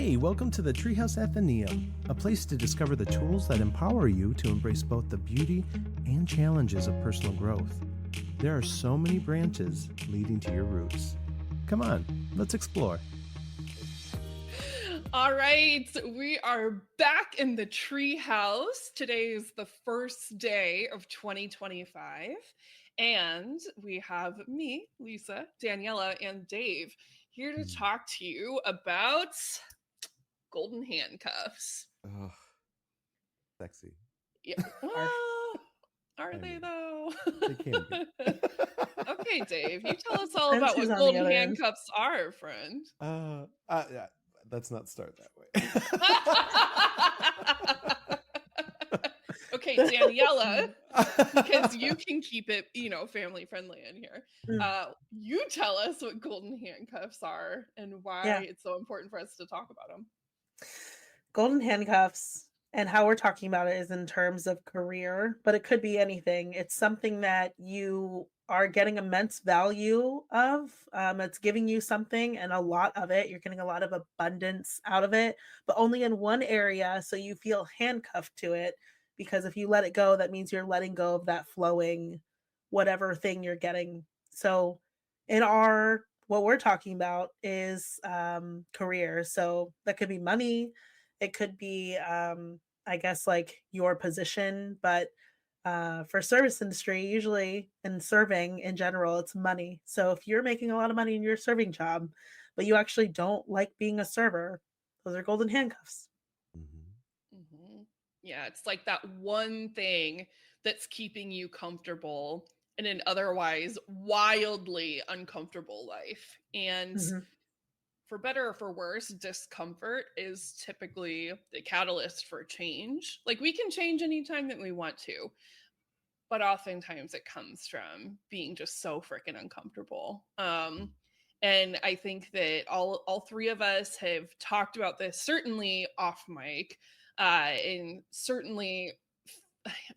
Hey, welcome to the Treehouse Athenaeum, a place to discover the tools that empower you to embrace both the beauty and challenges of personal growth. There are so many branches leading to your roots. Come on, let's explore. All right, we are back in the treehouse. Today is the first day of 2025, and we have me, Lisa, Daniela, and Dave here to talk to you about golden handcuffs. Oh, sexy. Yeah, well, are they mean, though? they can be. Okay, Dave, you tell us all Depends about who's what on the golden other end. handcuffs are, friend. Yeah, let's not start that way. Okay, Daniela, because you can keep it, family friendly in here. You tell us what golden handcuffs are and why it's so important for us to talk about them. Golden handcuffs and how we're talking about it is in terms of career, but it could be anything. It's something that you are getting immense value of. It's giving you something and a lot of it. You're getting a lot of abundance out of it, but only in one area. So you feel handcuffed to it because if you let it go, that means you're letting go of that flowing, whatever thing you're getting. So what we're talking about is career. So that could be money. It could be, I guess, like your position, but for service industry, usually in serving in general, it's money. So if you're making a lot of money in your serving job, but you actually don't like being a server, those are golden handcuffs. Mm-hmm. Yeah, it's like that one thing that's keeping you comfortable in an otherwise wildly uncomfortable life. And for better or for worse, discomfort is typically the catalyst for change. Like we can change anytime that we want to, but oftentimes it comes from being just so freaking uncomfortable. And I think that all three of us have talked about this, certainly off mic, and certainly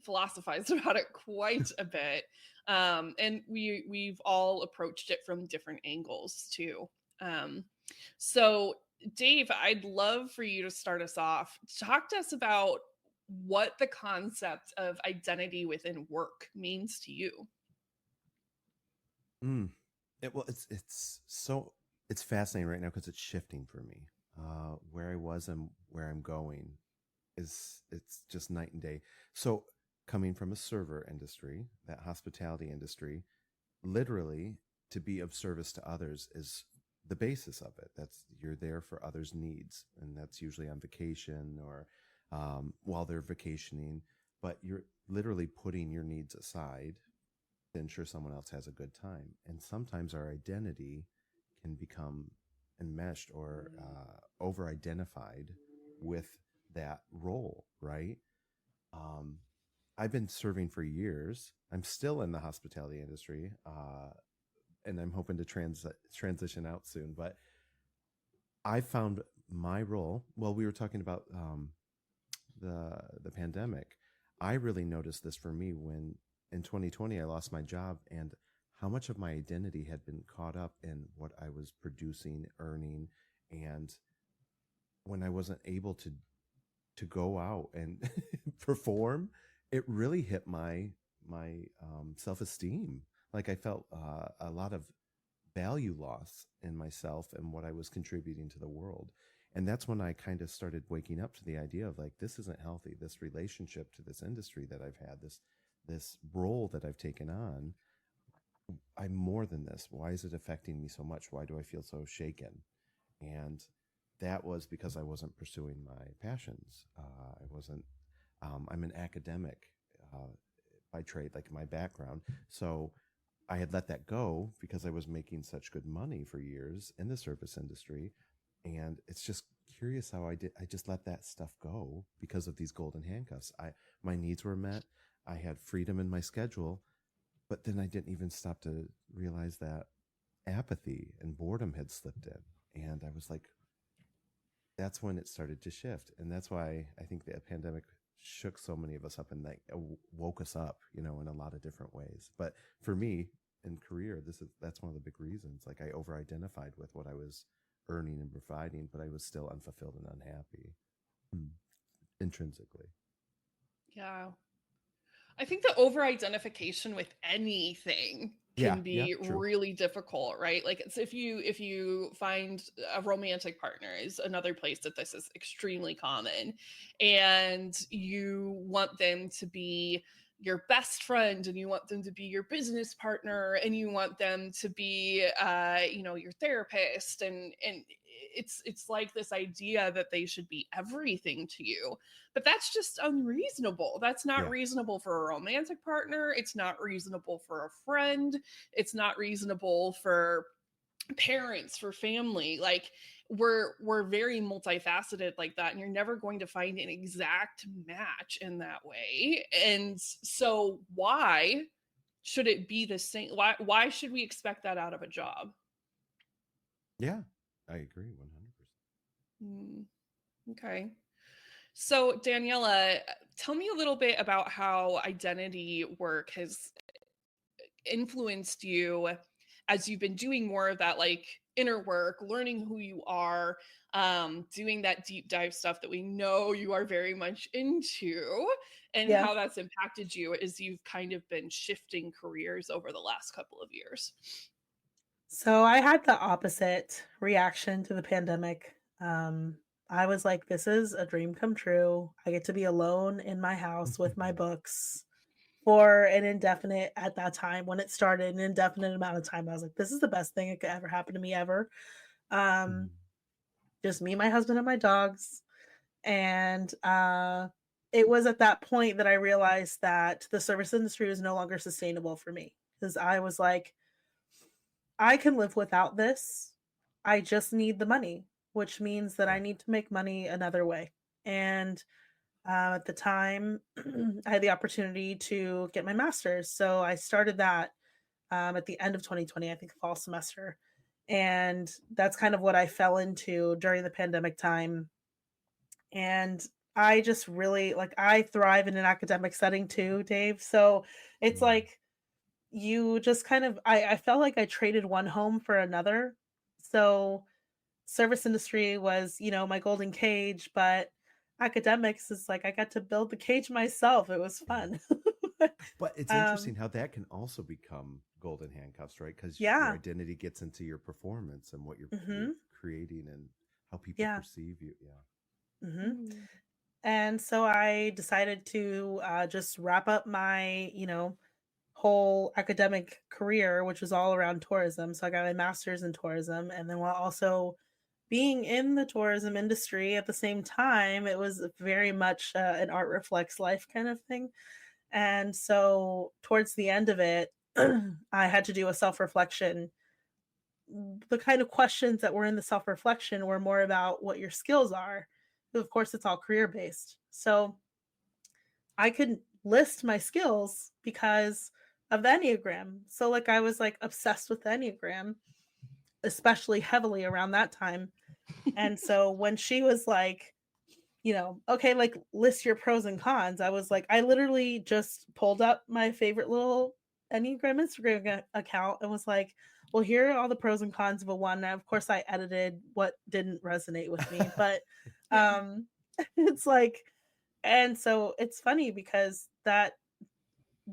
philosophized about it quite a bit. And we've all approached it from different angles too. So, Dave, I'd love for you to start us off. Talk to us about what the concept of identity within work means to you. It's fascinating right now because it's shifting for me. Where I was and where I'm going it's just night and day. So coming from a server industry, that hospitality industry, literally to be of service to others is the basis of it. That's you're there for others' needs, and that's usually on vacation or while they're vacationing. But you're literally putting your needs aside to ensure someone else has a good time. And sometimes our identity can become enmeshed or over-identified with that role, right? I've been serving for years. I'm still in the hospitality industry, and I'm hoping to transition out soon. But I found my role. Well, we were talking about the pandemic. I really noticed this for me when in 2020 I lost my job, and how much of my identity had been caught up in what I was producing, earning, and when I wasn't able to go out and perform, it really hit my self-esteem. Like I felt a lot of value loss in myself and what I was contributing to the world. And that's when I kind of started waking up to the idea of like, this isn't healthy. This relationship to this industry that I've had, this role that I've taken on, I'm more than this. Why is it affecting me so much? Why do I feel so shaken? And that was because I wasn't pursuing my passions. I wasn't. I'm an academic by trade, like my background. So I had let that go because I was making such good money for years in the service industry, and it's just curious how I did. I just let that stuff go because of these golden handcuffs. My needs were met. I had freedom in my schedule, but then I didn't even stop to realize that apathy and boredom had slipped in, and I was like, that's when it started to shift. And that's why I think the pandemic shook so many of us up and like woke us up, in a lot of different ways. But for me in career, that's one of the big reasons. Like I over identified with what I was earning and providing, but I was still unfulfilled and unhappy intrinsically. Yeah. I think the over identification with anything Yeah, can yeah, be true. really difficult, right? Like it's if you find a romantic partner is another place that this is extremely common, and you want them to be your best friend, and you want them to be your business partner, and you want them to be your therapist, and it's like this idea that they should be everything to you, but that's just unreasonable. That's not Yeah, reasonable for a romantic partner. It's not reasonable for a friend. It's not reasonable for parents, for family. Like we're very multifaceted like that, and you're never going to find an exact match in that way. And so why should it be the same? Why should we expect that out of a job? yeah, I agree 100%. Hmm, okay. So, Daniela, tell me a little bit about how identity work has influenced you as you've been doing more of that, like inner work, learning who you are, doing that deep dive stuff that we know you are very much into, and Yeah. how that's impacted you as you've kind of been shifting careers over the last couple of years. So I had the opposite reaction to the pandemic. I was like, this is a dream come true. I get to be alone in my house with my books for an indefinite, at that time when it started, an indefinite amount of time. I was like, this is the best thing that could ever happen to me ever. Um, just me, my husband, and my dogs. And it was at that point that I realized that the service industry was no longer sustainable for me, because I was like, I can live without this. I just need the money, which means that I Yeah. need to make money another way. And at the time, I had the opportunity to get my master's. So I started that at the end of 2020, I think fall semester. And that's kind of what I fell into during the pandemic time. And I just really like, I thrive in an academic setting too, Dave. So it's Mm, like, you just kind of, I felt like I traded one home for another. So service industry was, my golden cage, but academics is like I got to build the cage myself. It was yeah. fun. But it's interesting um how that can also become golden handcuffs, right? Because your yeah. identity gets into your performance and what you're Mhm. creating and how people Yeah. perceive you. Yeah. Mhm. Mm. And so I decided to just wrap up my, whole academic career, which was all around tourism. So I got my master's in tourism, and then while also being in the tourism industry at the same time, it was very much an art reflects life kind of thing. And so towards the end of it, I had to do a self reflection. The kind of questions that were in the self reflection were more about what your skills are. Of course, it's all career based. So I could list my skills because of the Enneagram. So, like, I was like obsessed with the Enneagram, especially heavily around that time. And so when she was like, okay, like list your pros and cons. I was like, I literally just pulled up my favorite little Enneagram Instagram account and was like, well, here are all the pros and cons of a one. Now, of course, I edited what didn't resonate with me, but um, it's like, and so it's funny because that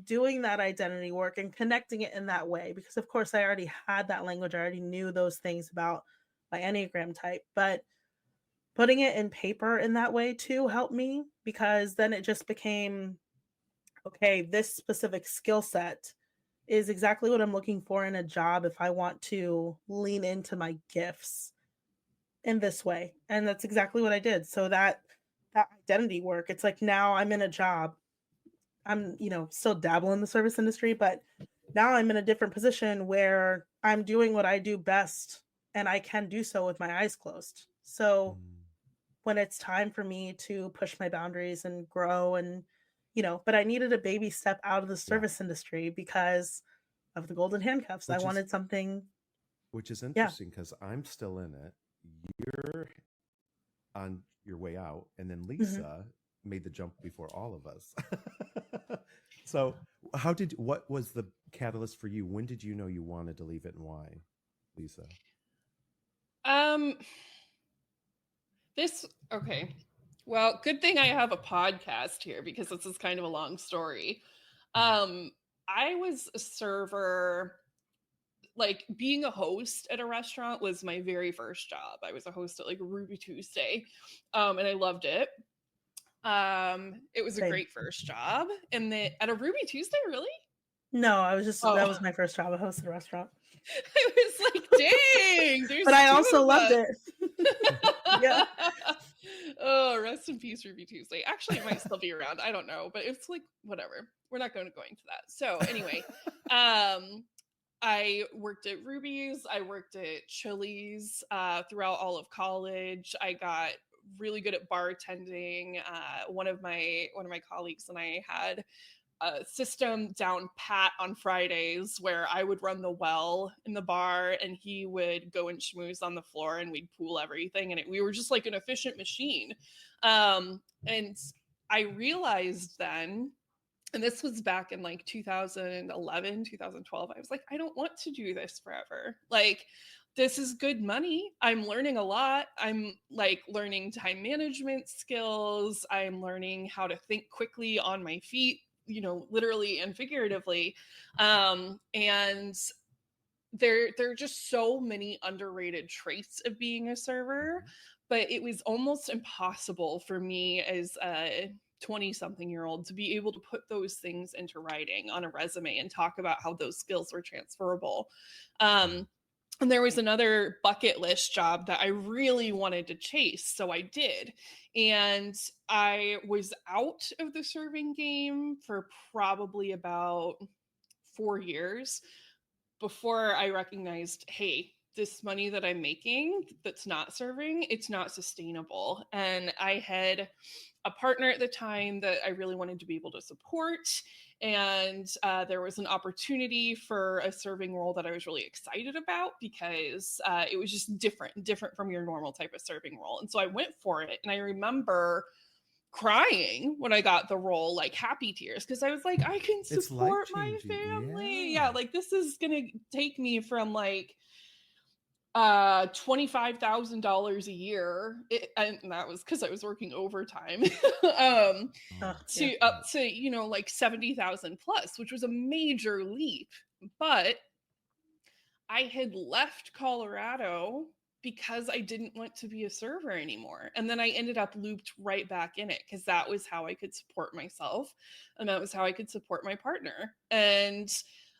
doing that identity work and connecting it in that way, because of course I already had that language, I already knew those things about my Enneagram type, but putting it in paper in that way too helped me, because then it just became, okay, this specific skill set is exactly what I'm looking for in a job if I want to lean into my gifts in this way. And that's exactly what I did. So that identity work, it's like now I'm in a job. I'm, still dabble in the service industry, but now I'm in a different position where I'm doing what I do best, and I can do so with my eyes closed. So Mm, when it's time for me to push my boundaries and grow, and but I needed a baby step out of the yeah. service industry because of the golden handcuffs. I Which is wanted something. which is Yeah. interesting because I'm still in it. You're on your way out, and then Hmm. Lisa made the jump before all of us. So, what was the catalyst for you? When did you know you wanted to leave it, and why, Lisa? This okay. Well, good thing I have a podcast here because this is kind of a long story. I was a server. Like being a host at a restaurant was my very first job. I was a host at like Ruby Tuesday, and I loved it. It was a Same. great first job, and at a Ruby Tuesday, really? No, I was just that Oh. was my first job. I hosted a restaurant. I was like, dang, there's But I two also of loved us. it. Yeah. Oh, rest in peace, Ruby Tuesday. Actually, it might still be around. I don't know, but it's like whatever. We're not going into that. So anyway, I worked at Ruby's. I worked at Chili's throughout all of college. I got really good at bartending. One of my colleagues and I had a system down pat on Fridays where I would run the well in the bar and he would go and schmooze on the floor and we'd pool everything. And we were just like an efficient machine. And I realized then, and this was back in like 2011, 2012, I was like, I don't want to do this forever. Like, this is good money. I'm learning a lot. I'm like learning time management skills. I'm learning how to think quickly on my feet, literally and figuratively. And there are just so many underrated traits of being a server, but it was almost impossible for me as a 20-something-year-old to be able to put those things into writing on a resume and talk about how those skills were transferable. And there was another bucket list job that I really wanted to chase, so I did. And I was out of the serving game for probably about 4 years before I recognized, hey, this money that I'm making that's not serving, it's not sustainable. And I had a partner at the time that I really wanted to be able to support. And there was an opportunity for a serving role that I was really excited about because it was just different from your normal type of serving role. And so I went for it. And I remember crying when I got the role, like happy tears, because I was like, I can support my family. Yeah, like this is going to take me from like $25,000 a year, and that was because I was working overtime, to up to like 70,000 plus, which was a major leap. But I had left Colorado because I didn't want to be a server anymore, and then I ended up looped right back in it because that was how I could support myself, and that was how I could support my partner. And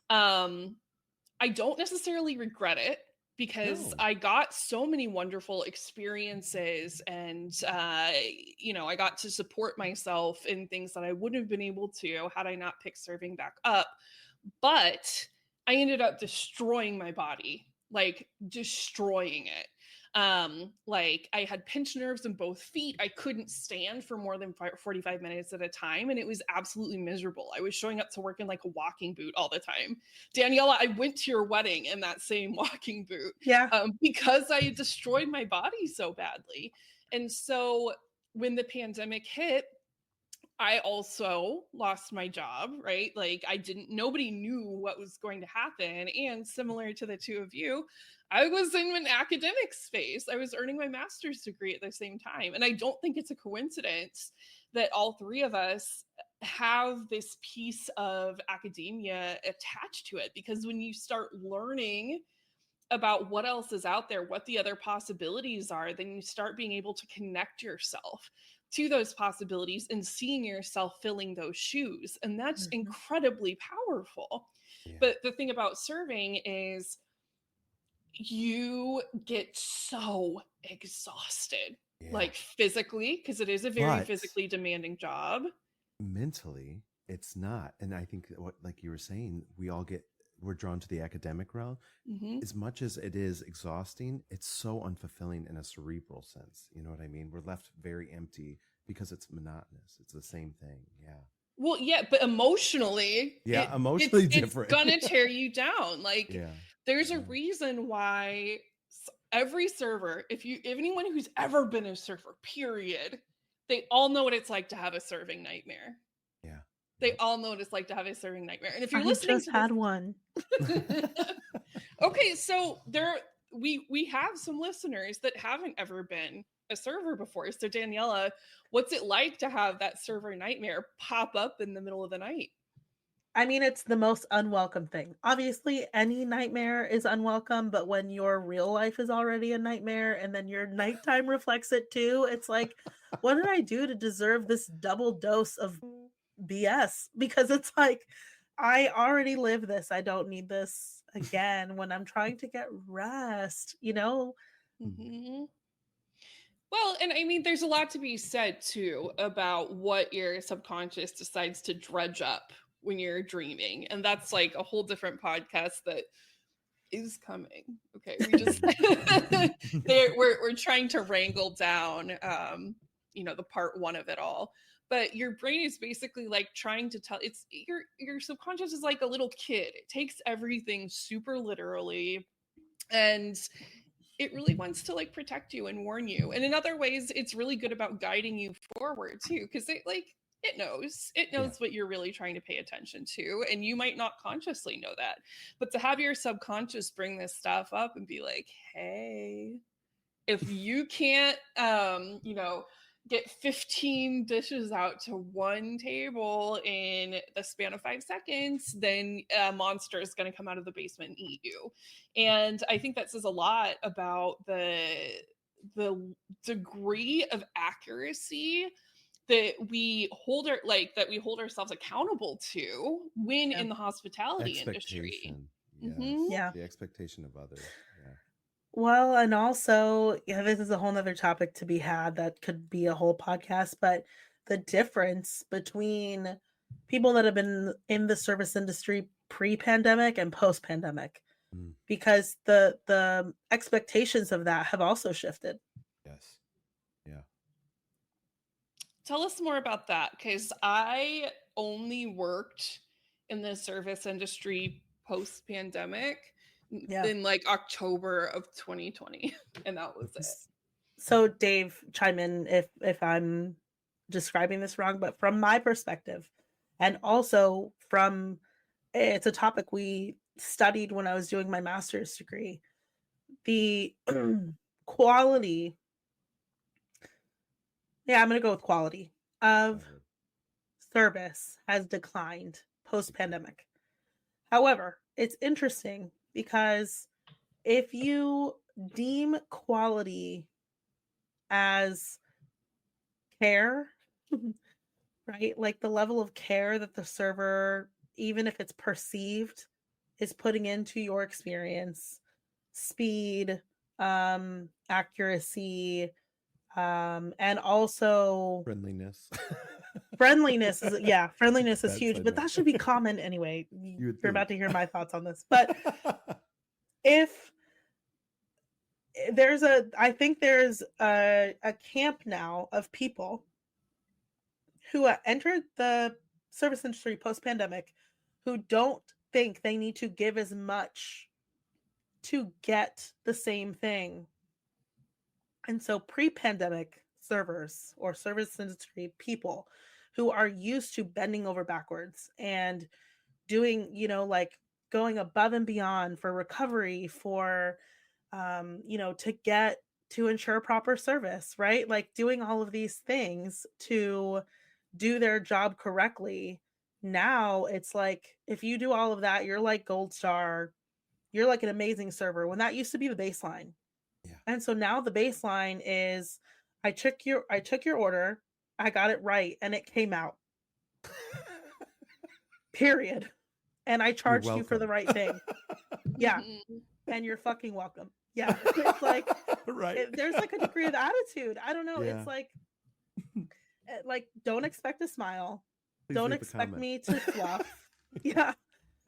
I don't necessarily regret it, because I got so many wonderful experiences and, I got to support myself in things that I wouldn't have been able to had I not picked serving back up. But I ended up destroying my body, like destroying it. Like I had pinched nerves in both feet. I couldn't stand for more than 45 minutes at a time. And it was absolutely miserable. I was showing up to work in like a walking boot all the time. Daniela, I went to your wedding in that same walking boot. Yeah. Because I destroyed my body so badly. And so when the pandemic hit, I also lost my job, right? Like nobody knew what was going to happen. And similar to the two of you, I was in an academic space. I was earning my master's degree at the same time. And I don't think it's a coincidence that all three of us have this piece of academia attached to it, because when you start learning about what else is out there, what the other possibilities are, then you start being able to connect yourself to those possibilities and seeing yourself filling those shoes. And that's incredibly powerful. Yeah. But the thing about serving is you get so exhausted, like physically, because it is a very physically demanding job. Mentally, it's not. And I think what, like you were saying, we're drawn to the academic realm. As much as it is exhausting, it's so unfulfilling in a cerebral sense. You know what I mean? We're left very empty because it's monotonous. It's the same thing. Yeah. Well, yeah, but emotionally, emotionally different. It's gonna tear you down. Like, there's a reason why every server, if anyone who's ever been a server, period, they all know what it's like to have a serving nightmare. Yeah. They all know what it's like to have a serving nightmare. And if you're I listening just had one. Okay, so we have some listeners that haven't ever been a server before. So Daniela, what's it like to have that server nightmare pop up in the middle of the night? I mean, it's the most unwelcome thing. Obviously, any nightmare is unwelcome, but when your real life is already a nightmare and then your nighttime reflects it too, it's like, what did I do to deserve this double dose of BS? Because it's like, I already live this. I don't need this again when I'm trying to get rest, you know? Mm-hmm. Well, and I mean, there's a lot to be said too about what your subconscious decides to dredge up when you're dreaming. And that's like a whole different podcast that is coming. Okay. We just, we're trying to wrangle down, the part one of it all. But your brain is basically like trying to tell it's your subconscious is like a little kid. It takes everything super literally. And it really wants to like protect you and warn you. And in other ways, it's really good about guiding you forward too, because it knows what you're really trying to pay attention to, and you might not consciously know that. But to have your subconscious bring this stuff up and be like, hey, if you can't get 15 dishes out to one table in the span of 5 seconds, then a monster is going to come out of the basement and eat you. And I think that says a lot about the degree of accuracy that we hold ourselves accountable to when in the hospitality industry. Yes. Yeah. The expectation of others. Yeah. Well, and also, yeah, this is a whole nother topic to be had that could be a whole podcast, but the difference between people that have been in the service industry pre-pandemic and post-pandemic, because the expectations of that have also shifted. Yes. Yeah. Tell us more about that, because I only worked in the service industry post-pandemic in like October of 2020, and that was it. So Dave, chime in if I'm describing this wrong, but from my perspective, and also from, it's a topic we studied when I was doing my master's degree, the quality, I'm going to go with quality of service has declined post-pandemic. However, it's interesting because if you deem quality as care, right? Like the level of care that the server, even if it's perceived, is putting into your experience, speed, accuracy, and also friendliness. Friendliness is huge, but that should be common anyway. You're about to hear my thoughts on this. But if I think there's a camp now of people who entered the service industry post-pandemic who don't think they need to give as much to get the same thing. And so pre-pandemic servers or service industry people who are used to bending over backwards and doing, like going above and beyond for recovery, for, to ensure proper service, right? Like doing all of these things to do their job correctly. Now it's like, if you do all of that, you're like gold star, you're like an amazing server, when that used to be the baseline. Yeah. And so now the baseline is, I took your order, I got it right, and it came out. Period. And I charged you for the right thing. Yeah. And you're fucking welcome. Yeah. It's like, right. There's like a degree of attitude. I don't know. Yeah. It's like, don't expect a smile. Please don't expect me to fluff. Yeah.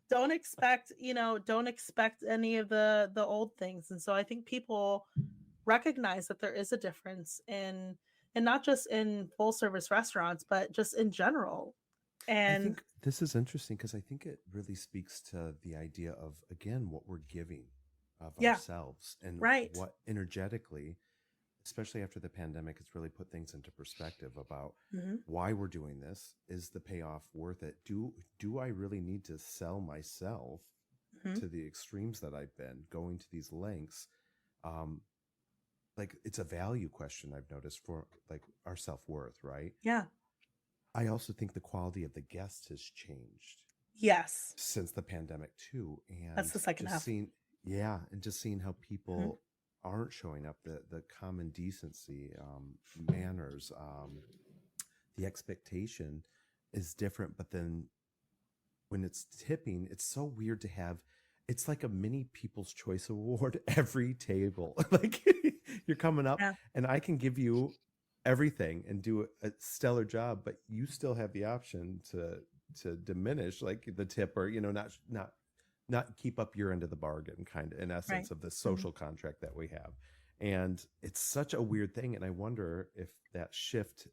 Don't expect any of the old things. And so I think people recognize that there is a difference and not just in full service restaurants, but just in general. And I think this is interesting because I think it really speaks to the idea of, again, what we're giving of ourselves and what energetically, especially after the pandemic, it's really put things into perspective about why we're doing this. Is the payoff worth it? Do I really need to sell myself to the extremes that I've been going to these lengths um, like it's a value question I've noticed for like our self-worth, right? Yeah. I also think the quality of the guest has changed Yes. since the pandemic too. That's And the second just half. seeing, yeah, and just seeing how people aren't showing up, the common decency, manners, the expectation is different. But then when it's tipping, it's so weird to have. It's like a mini People's Choice Award every table. Like you're coming up, Yeah. and I can give you everything and do a stellar job, but you still have the option to diminish like the tip, or not keep up your end of the bargain, kind of in Right. essence of the social contract that we have. And it's such a weird thing, and I wonder if that shift,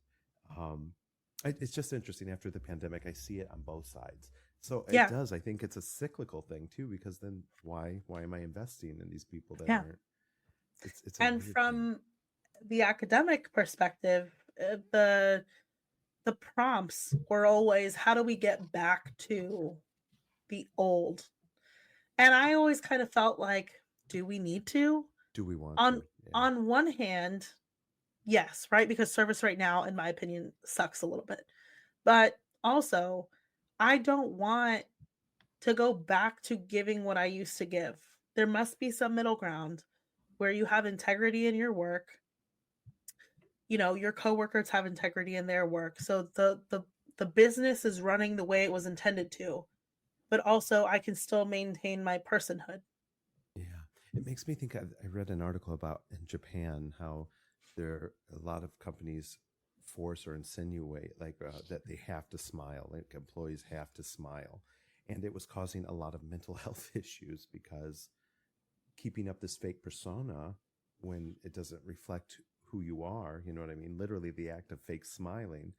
it's just interesting. After the pandemic, I see it on both sides. So it Yeah. does. I think it's a cyclical thing too, because then why am I investing in these people that Yeah. aren't? It's a And weird thing. from the academic perspective, the prompts were always, how do we get back to the old? And I always kind of felt like, do we need to? Do we want On to? Yeah. on one hand, yes, right? Because service right now, in my opinion, sucks a little bit. But also, I don't want to go back to giving what I used to give. There must be some middle ground where you have integrity in your work. You know, your coworkers have integrity in their work. So the business is running the way it was intended to, but also I can still maintain my personhood. Yeah, it makes me think. I read an article about in Japan how there a lot of companies force or insinuate like that they have to smile, like employees have to smile, and it was causing a lot of mental health issues because keeping up this fake persona when it doesn't reflect who you are. You know what I mean? Literally, the act of fake smiling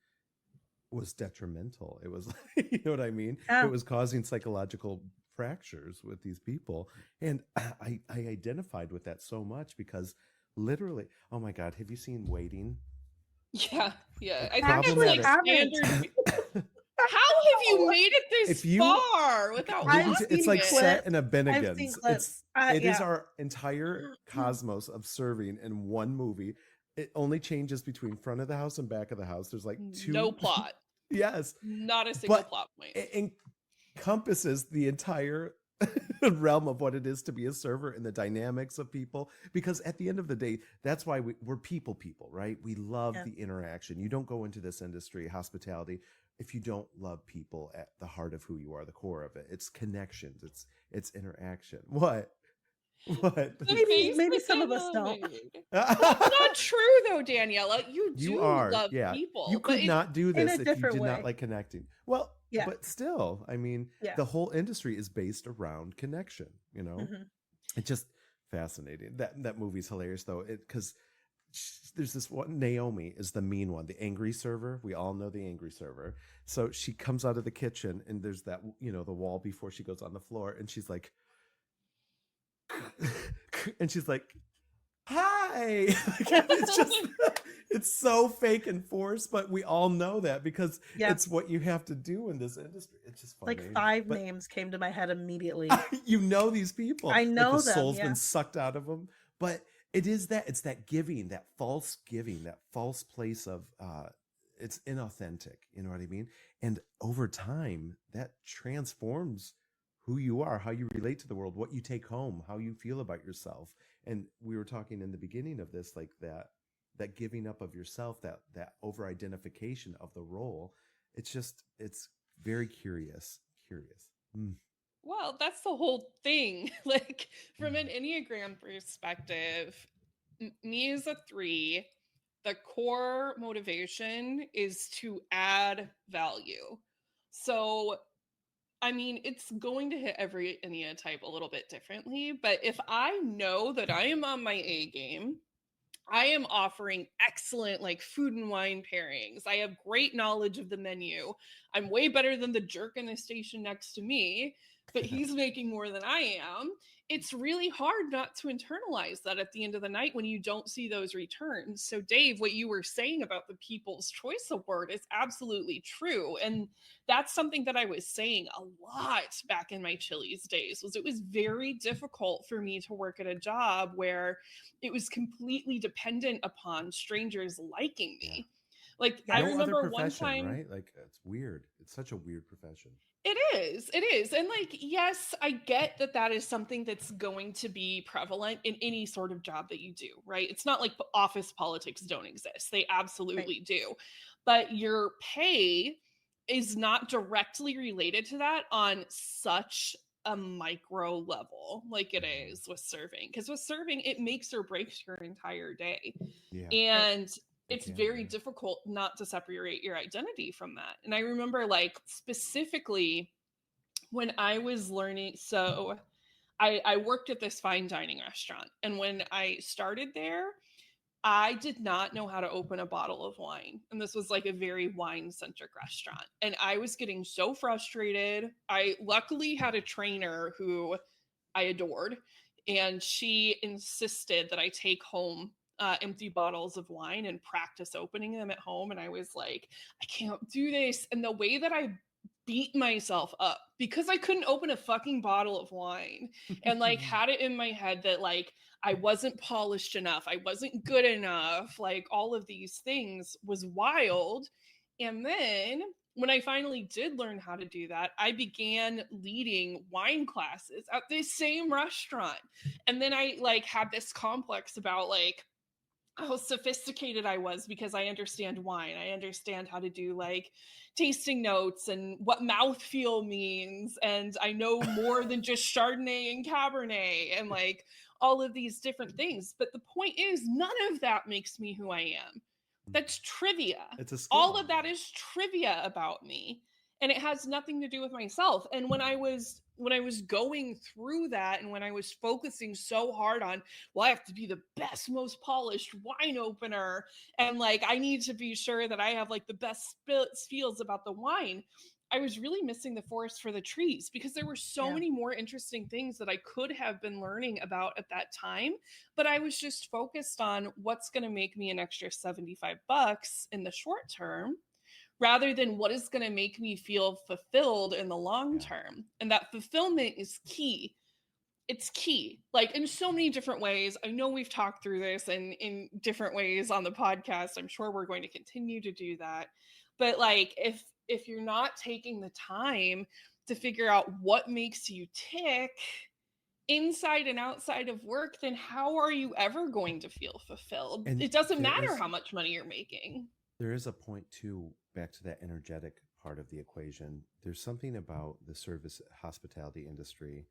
was detrimental. It was, you know what I mean? It Yeah. was causing psychological fractures with these people. And I identified with that so much because literally, oh my God, have you seen Waiting? Yeah, yeah. Like, I think it's like haven't. standard. How have you made it this If you- far without I've watching it's like it? set in a I've seen Bennigan's. clips. It is Yeah. our entire cosmos of serving in one movie. It only changes between front of the house and back of the house. There's like two. No plot. Yes. Not a single But plot point. it encompasses the entire realm of what it is to be a server and the dynamics of people. Because at the end of the day, that's why we're people, right? We love Yeah. the interaction. You don't go into this industry, hospitality, if you don't love people at the heart of who you are, the core of it. It's connections. It's interaction. What? Maybe some of us don't. Well, not true though, Daniela. You do love yeah. people. You could not do this a if you different did not way. like connecting. Well, Yeah. but still, I mean, Yeah. the whole industry is based around connection, you know? Mhm. It's just fascinating. That movie's hilarious though, because there's this one. Naomi is the mean one, the angry server. We all know the angry server. So she comes out of the kitchen and there's that, the wall before she goes on the floor, and she's like, and she's like, hi. It's just, it's so fake and forced, but we all know that because it's what you have to do in this industry. It's just funny. Like 5 names came to my head immediately. You know these people. I know like the them. soul's been sucked out of them. But it's that giving, that false place of it's inauthentic. You know what I mean? And over time, that transforms who you are, how you relate to the world, what you take home, how you feel about yourself. And we were talking in the beginning of this, like that giving up of yourself, that over identification of the role. It's very curious. Well, that's the whole thing. Like from an Enneagram perspective, me as a 3, the core motivation is to add value. So, I mean, it's going to hit every Ennea type a little bit differently, but if I know that I am on my A game, I am offering excellent like food and wine pairings. I have great knowledge of the menu. I'm way better than the jerk in the station next to me. but he's making more than I am. It's really hard not to internalize that at the end of the night when you don't see those returns. So, Dave, what you were saying about the People's Choice Award is absolutely true. And that's something that I was saying a lot back in my Chili's days. Was it was very difficult for me to work at a job where it was completely dependent upon strangers liking Yeah. me. Like, Yeah. I No other remember one profession, time. right? Like it's weird. It's such a weird profession. It is. It is. And like, yes, I get that that is something that's going to be prevalent in any sort of job that you do, right? It's not like office politics don't exist. They absolutely do. But your pay is not directly related to that on such a micro level like it is with serving. Because with serving, it makes or breaks your entire day. Yeah. Right. And It it's can, very yeah. difficult not to separate your identity from that. And I remember, like, specifically when I was learning, so I worked at this fine dining restaurant. And when I started there, I did not know how to open a bottle of wine. And this was like a very wine centric restaurant. And I was getting so frustrated. I luckily had a trainer who I adored, and she insisted that I take home empty bottles of wine and practice opening them at home. And I was like, I can't do this. And the way that I beat myself up because I couldn't open a fucking bottle of wine and like had it in my head that like I wasn't polished enough, I wasn't good enough, like all of these things was wild. And then when I finally did learn how to do that, I began leading wine classes at this same restaurant. And then I like had this complex about like how sophisticated I was because I understand wine. I understand how to do like tasting notes and what mouthfeel means. And I know more than just Chardonnay and Cabernet and like all of these different things. But the point is, none of that makes me who I am. That's trivia. It's a skill. All of that is trivia about me. And it has nothing to do with myself. And when I was going through that and when I was focusing so hard on, well, I have to be the best, most polished wine opener, and like I need to be sure that I have like the best feels about the wine, I was really missing the forest for the trees because there were so many more interesting things that I could have been learning about at that time, but I was just focused on what's going to make me an extra $75 in the short term rather than what is going to make me feel fulfilled in the long term. And that fulfillment is key. It's key, like in so many different ways. I know we've talked through this and in different ways on the podcast. I'm sure we're going to continue to do that. But like if you're not taking the time to figure out what makes you tick inside and outside of work, then how are you ever going to feel fulfilled? And it doesn't there matter is- how much money you're making. There is a point too, back to that energetic part of the equation. There's something about the service hospitality industry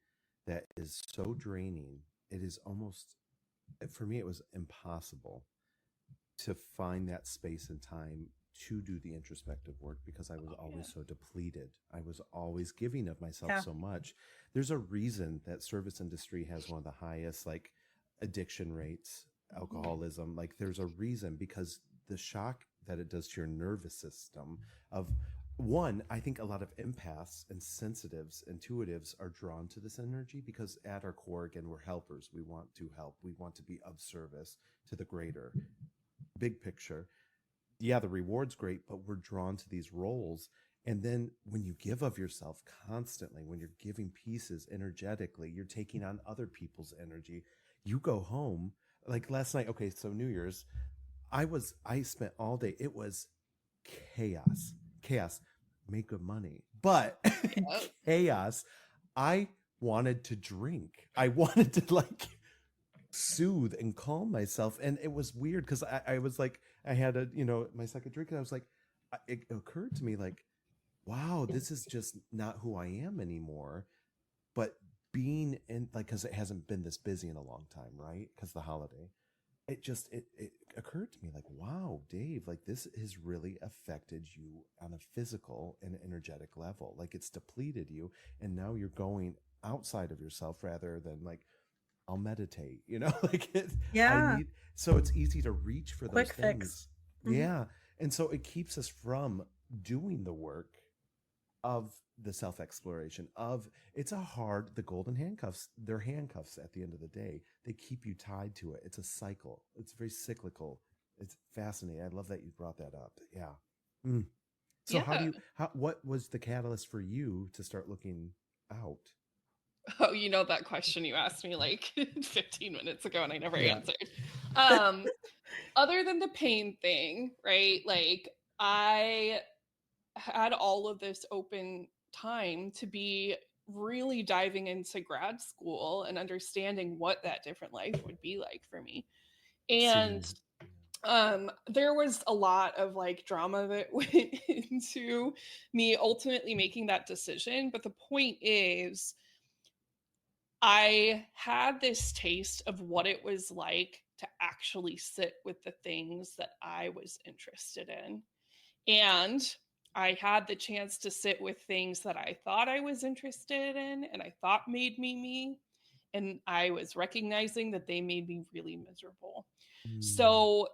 that is so draining. It is almost, for me, it was impossible to find that space and time to do the introspective work because I was always so depleted. I was always giving of myself so much. There's a reason that service industry has one of the highest like addiction rates, alcoholism. Like there's a reason, because the shock that it does to your nervous system of one, I think a lot of empaths and sensitives, intuitives are drawn to this energy because at our core, again, we're helpers. We want to help. We want to be of service to the greater big picture. Yeah, the reward's great, but we're drawn to these roles. And then when you give of yourself constantly, when you're giving pieces energetically, you're taking on other people's energy. You go home, like last night, okay, so New Year's, I spent all day, it was chaos. Make good money, but chaos. I wanted to drink. I wanted to like soothe and calm myself. And it was weird because I was like, I had my second drink and I was like, it occurred to me like, wow, this is just not who I am anymore. But being in, like, because it hasn't been this busy in a long time, right? Because the holiday, it occurred to me like, wow, Dave, like this has really affected you on a physical and energetic level. Like it's depleted you. And now you're going outside of yourself rather than like, I'll meditate, like it. So it's easy to reach for those things. Mm-hmm. Yeah. And so it keeps us from doing the work of the self-exploration of the golden handcuffs, they're handcuffs at the end of the day. They keep you tied to it. It's a cycle. It's very cyclical. It's fascinating. I love that you brought that up. Yeah. Mm. So Yeah. what was the catalyst for you to start looking out? Oh, that question you asked me like 15 minutes ago and I never Yeah. answered. Other than the pain thing, right? Like I had all of this open time to be really diving into grad school and understanding what that different life would be like for me. And there was a lot of like drama that went into me ultimately making that decision, but the point is I had this taste of what it was like to actually sit with the things that I was interested in. And I had the chance to sit with things that I thought I was interested in and I thought made me me. And I was recognizing that they made me really miserable. So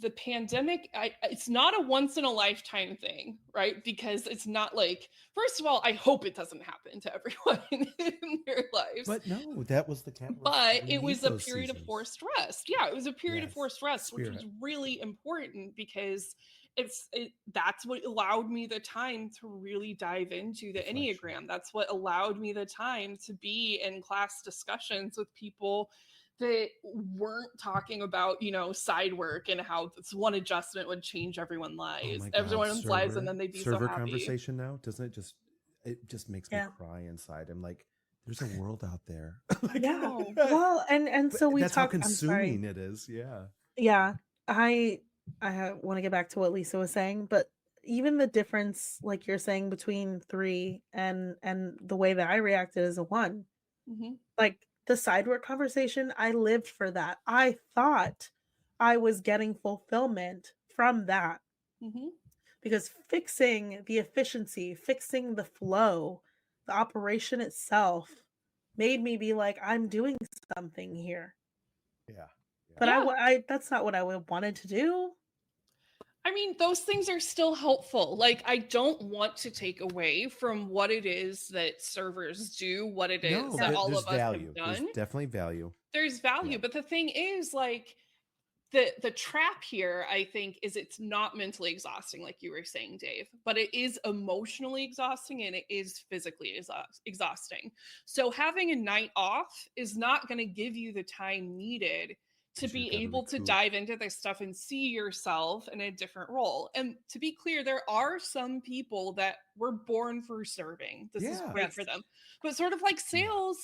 the pandemic, it's not a once in a lifetime thing, right? Because it's not like, first of all, I hope it doesn't happen to everyone in their lives. But no, that was the catalyst. But We it need was a those period of seasons. forced rest. Yeah, it was a period of Yes. forced rest, which was really important because that's what allowed me the time to really dive into the Enneagram. That's what allowed me the time to be in class discussions with people that weren't talking about, side work and how this one adjustment would change everyone's Oh lives, my God, everyone's lives, and then they'd be so server happy. conversation now, doesn't it just makes me cry inside. I'm like, there's a world out there. Like, Yeah. Well, and so we that's how talk. I'm sorry. consuming it is. Yeah. Yeah. I want to get back to what Lisa was saying, but even the difference, like you're saying, between 3 and the way that I reacted as a 1, like the side work conversation, I lived for that. I thought I was getting fulfillment from that because fixing the efficiency, fixing the flow, the operation itself made me be like, I'm doing something here. Yeah. But I that's not what I wanted to do. I mean, those things are still helpful. Like, I don't want to take away from what it is that servers do, what it is that all of us have done. There's definitely value. There's value. But the thing is, like, the trap here, I think, is it's not mentally exhausting, like you were saying, Dave, but it is emotionally exhausting and it is physically exhausting. So having a night off is not going to give you the time needed to be able to dive into this stuff and see yourself in a different role. And to be clear, there are some people that were born for serving. This is great for them. But sort of like sales,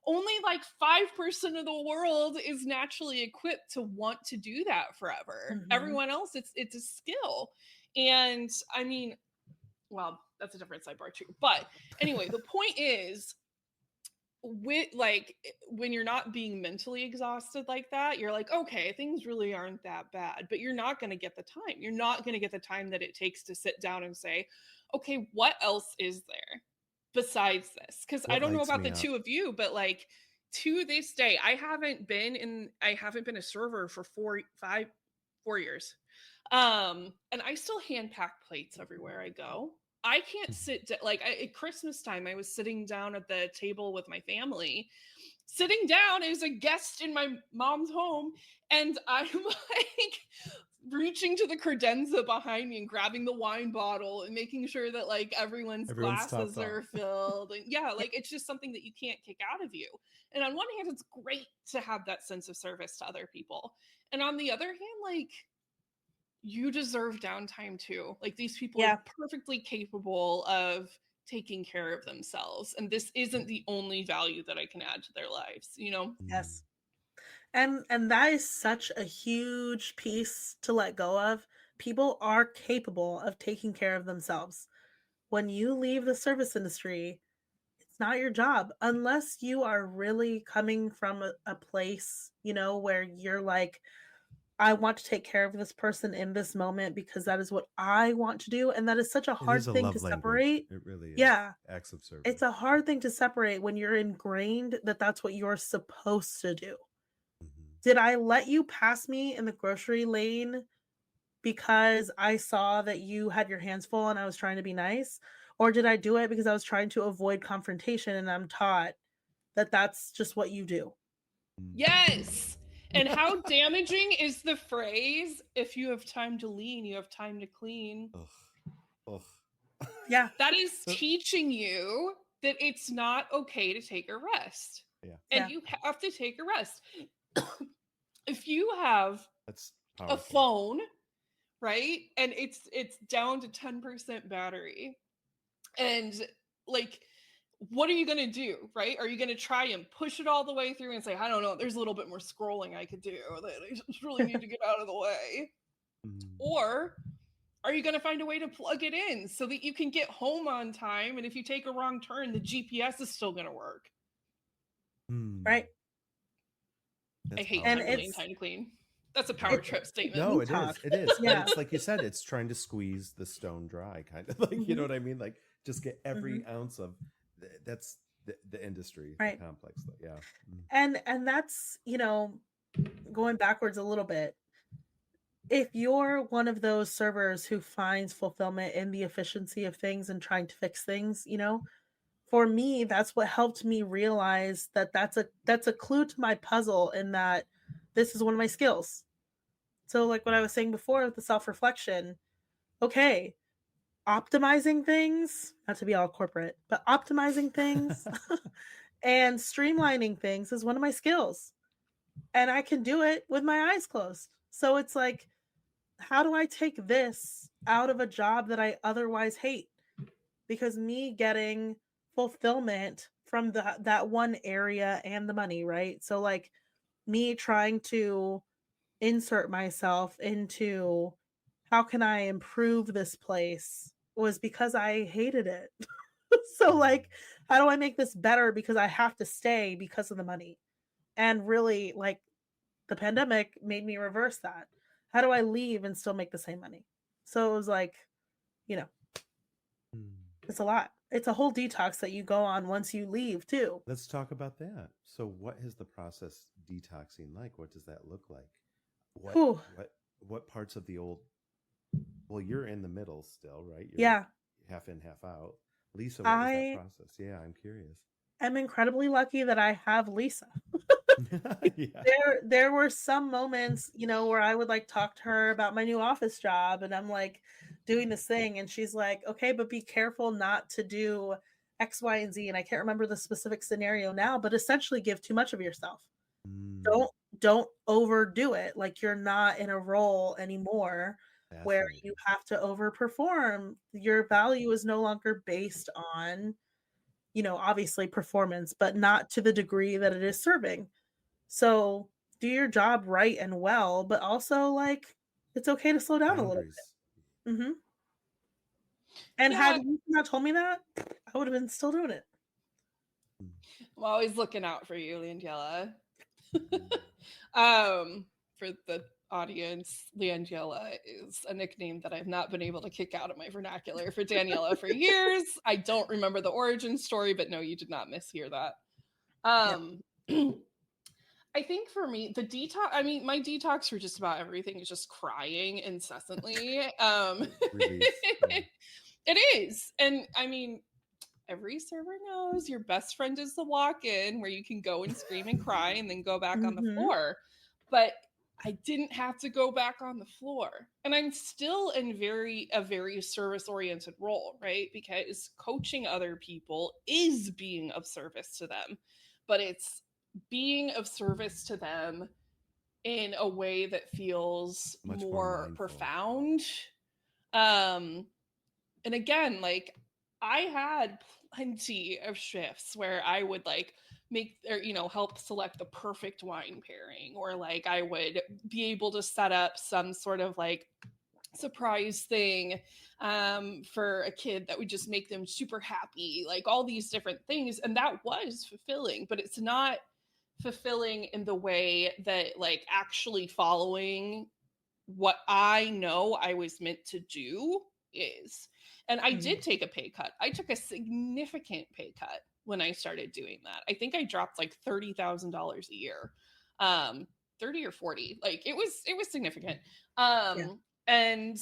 only like 5% of the world is naturally equipped to want to do that forever. Everyone else, it's a skill. And I mean, well, that's a different sidebar too. But anyway, the point is, with like when you're not being mentally exhausted like that, you're like, okay, things really aren't that bad, but you're not going to get the time. You're not going to get the time that it takes to sit down and say, okay, what else is there besides this? Because I don't know about the two of you, but like to this day, I haven't been a server for 4 years. And I still hand pack plates everywhere I go. I can't sit like at Christmas time, I was sitting down at the table with my family, sitting down as a guest in my mom's home, and I'm like reaching to the credenza behind me and grabbing the wine bottle and making sure that like everyone's glasses are filled. And yeah, like it's just something that you can't kick out of you. And on one hand, it's great to have that sense of service to other people. And on the other hand, like you deserve downtime too. Like these people are perfectly capable of taking care of themselves. And this isn't the only value that I can add to their lives, Yes. And that is such a huge piece to let go of. People are capable of taking care of themselves. When you leave the service industry, it's not your job unless you are really coming from a place, where you're like, I want to take care of this person in this moment because that is what I want to do. And that is such a hard thing to separate. It really is. Yeah. Acts of service. It's a hard thing to separate when you're ingrained that that's what you're supposed to do. Did I let you pass me in the grocery lane because I saw that you had your hands full and I was trying to be nice? Or did I do it because I was trying to avoid confrontation and I'm taught that that's just what you do? Yes. And how damaging is the phrase, if you have time to lean, you have time to clean? Ugh. Yeah. That is teaching you that it's not okay to take a rest. Yeah. And you have to take a rest. If you have That's a powerful. phone, right? And it's down to 10% battery. And like, what are you going to do, right? Are you going to try and push it all the way through and say, I don't know, there's a little bit more scrolling I could do that I just really need to get out of the way? Or are you going to find a way to plug it in so that you can get home on time? And if you take a wrong turn, the GPS is still going to work. Right. I hate And time to lean, time to clean. That's a power trip statement. No, it is. It is. Yeah. And it's like you said, it's trying to squeeze the stone dry, kind of like, you know what I mean? Like just get every ounce of that's the industry, Right. the complex. Yeah. And that's, you know, going backwards a little bit. If you're one of those servers who finds fulfillment in the efficiency of things and trying to fix things, you know, for me, that's what helped me realize that that's a clue to my puzzle, in that this is one of my skills. So like what I was saying before with the self-reflection, okay, optimizing things, not to be all corporate, but optimizing things and streamlining things is one of my skills. And I can do it with my eyes closed. So it's like, how do I take this out of a job that I otherwise hate? Because me getting fulfillment from that one area and the money, right? So like me trying to insert myself into how can I improve this place was because I hated it. So like, how do I make this better because I have to stay because of the money? And really, like, the pandemic made me reverse that. How do I leave and still make the same money? So it was like, you know, it's a lot. It's a whole detox that you go on once you leave too. Let's talk about that. So what is the process detoxing like? What does that look like? Whew. What parts of the old, well, you're in the middle still, right? You're Yeah. half in, half out. Lisa, what was that process? Yeah, I'm curious. I'm incredibly lucky that I have Lisa. Yeah. There were some moments, you know, where I would like talk to her about my new office job, and I'm like doing this thing, and she's like, okay, but be careful not to do X, Y, and Z. And I can't remember the specific scenario now, but essentially give too much of yourself. Don't overdo it. Like you're not in a role anymore where you have to overperform. Your value is no longer based on, you know, obviously performance, but not to the degree that it is serving. So do your job right and well, but also like it's okay to slow down a little bit. Mm-hmm. And had you not told me that, I would have been still doing it. I'm always looking out for you, Leangela. For the audience, Leangela is a nickname that I've not been able to kick out of my vernacular for Daniela for years. I don't remember the origin story, but no, you did not mishear that. I think for me, the detox, I mean, my detox for just about everything is just crying incessantly. It is. And I mean, every server knows your best friend is the walk-in where you can go and scream and cry and then go back on the floor. But I didn't have to go back on the floor. And I'm still in a very service-oriented role, right? Because coaching other people is being of service to them. But it's being of service to them in a way that feels much more profound. And again, like I had plenty of shifts where I would like make or you know help select the perfect wine pairing, or like I would be able to set up some sort of like surprise thing for a kid that would just make them super happy, like all these different things. And that was fulfilling, but it's not fulfilling in the way that like actually following what I know I was meant to do is. And I did take a pay cut. I took a significant pay cut when I started doing that. I think I dropped like $30,000 a year. 30 or 40. Like it was significant. And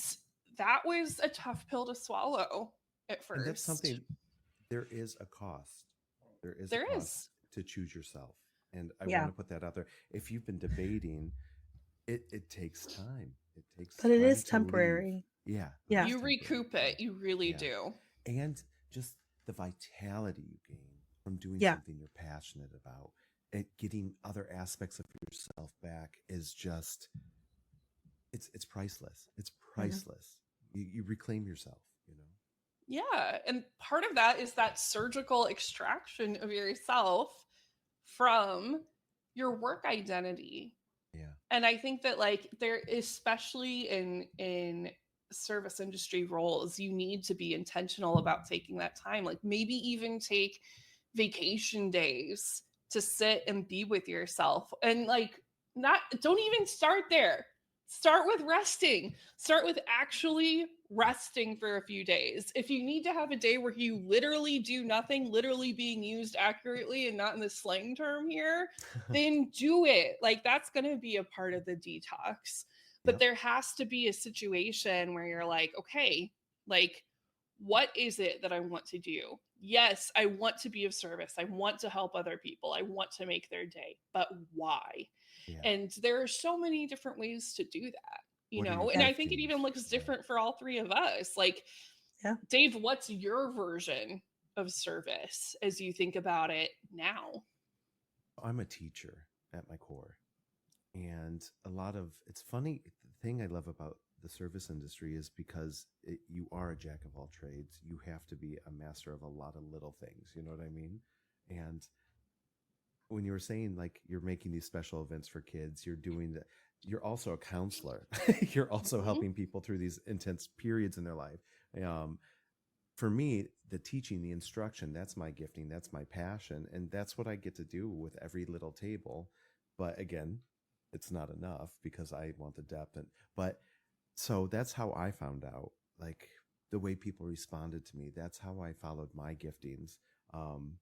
that was a tough pill to swallow. at And that's first. something, there is a cost. There is a There cost is. to choose yourself. And I want Yeah, to put that out there. If you've been debating, it takes time. It takes but it time is to leave. temporary. Yeah, it Yeah. is You temporary. recoup it. You really Yeah. do. And just the vitality you gain from doing Yeah. something you're passionate about and getting other aspects of yourself back is just, it's priceless. It's Mhm. priceless. You reclaim yourself, you know. Yeah. And part of that is that surgical extraction of yourself from your work identity. Yeah. And I think that like there, especially in service industry roles, you need to be intentional about taking that time. Like maybe even take vacation days to sit and be with yourself. And like not, don't even start there. Start with resting. Start with actually resting for a few days. If you need to have a day where you literally do nothing, literally being used accurately and not in the slang term here, then do it. Like that's going to be a part of the detox. But Yep. there has to be a situation where you're like, okay, like what is it that I want to do? Yes, I want to be of service. I want to help other people. I want to make their day. But why? Yeah. And there are so many different ways to do that, you What are your know? And Yeah. I think it even giftings? looks Yeah. different for all three of us. Like, Yeah. Dave, what's your version of service as you think about it now? I'm a teacher at my core. And a lot of, it's funny, the thing I love about the service industry is because you are a jack of all trades. You have to be a master of a lot of little things. You know what I mean? And when you were saying like you're making these special events for kids, you're doing that. You're also a counselor. You're also Mhm. helping people through these intense periods in their life. Um, for me, the teaching, the instruction, that's my gifting, that's my passion, and that's what I get to do with every little table. But again, it's not enough because I want the depth. And but so that's how I found out, like the way people responded to me. That's how I followed my giftings. Um,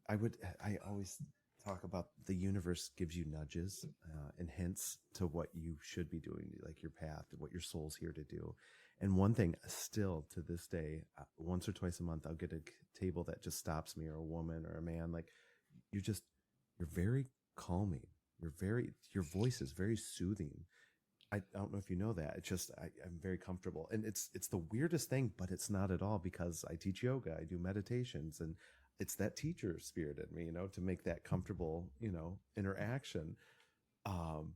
I always talk about the universe gives you nudges and hints to what you should be doing, like your path, what your soul's here to do. And one thing still to this day, once or twice a month, I'll get a table that just stops me, or a woman or a man. Like you're just, you're very calming. Your voice is very soothing. I don't know if you know that. It's just I'm very comfortable, and it's the weirdest thing, but it's not at all because I teach yoga, I do meditations, and it's that teacher spirit in me, you know, to make that comfortable, you know, interaction. Um,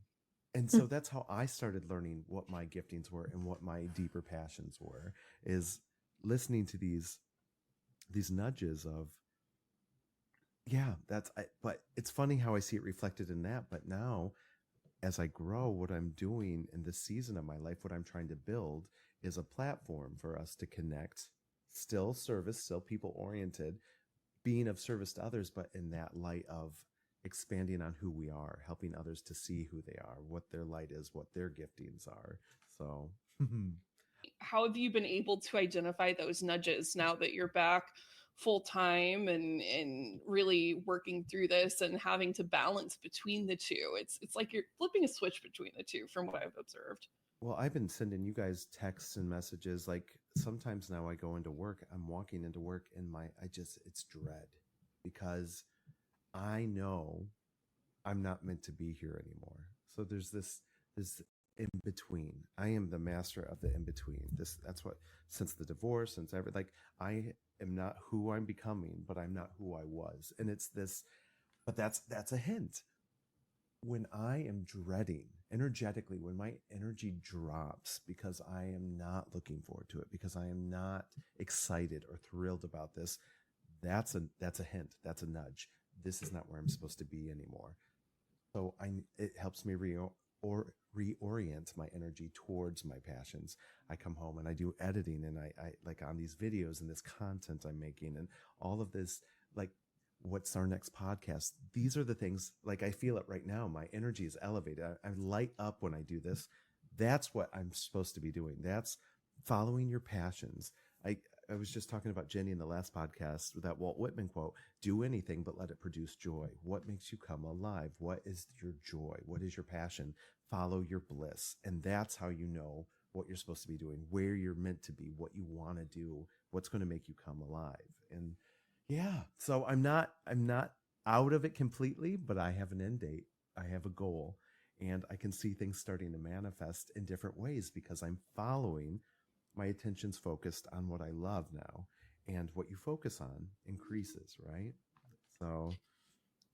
and Hmm. so that's how I started learning what my giftings were and what my deeper passions were. Is listening to these nudges of, yeah, but it's funny how I see it reflected in that. But now as I grow, what I'm doing in this season of my life, what I'm trying to build is a platform for us to connect, still service, still people oriented, being of service to others, but in that light of expanding on who we are, helping others to see who they are, what their light is, what their giftings are. So, How have you been able to identify those nudges now that you're back full time and really working through this and having to balance between the two? It's like you're flipping a switch between the two from what I've observed. well, I've been sending you guys texts and messages. Like sometimes now I go into work, I'm walking into work and it's dread because I know I'm not meant to be here anymore. So there's this in between. I am the master of the in between. That's what, since the divorce, since ever, like I am not who I'm becoming, but I'm not who I was. And it's this, but that's a hint. When I am dreading energetically, when my energy drops because I am not looking forward to it, because I am not excited or thrilled about this, that's a hint. That's a nudge. This is not where I'm supposed to be anymore. So it helps me reorient my energy towards my passions. I come home and I do editing, and I like on these videos and this content I'm making and all of this, like what's our next podcast. These are the things, like I feel it right now. My energy is elevated. I light up when I do this. That's what I'm supposed to be doing. That's following your passions. I, I was just talking about Jenny in the last podcast with that Walt Whitman quote: do anything, but let it produce joy. What makes you come alive? What is your joy? What is your passion? Follow your bliss. And that's how you know what you're supposed to be doing, where you're meant to be, what you want to do, what's going to make you come alive. And yeah, so I'm not out of it completely, but I have an end date. I have a goal, and I can see things starting to manifest in different ways because I'm following. My attention's focused on what I love now, and what you focus on increases, right? So,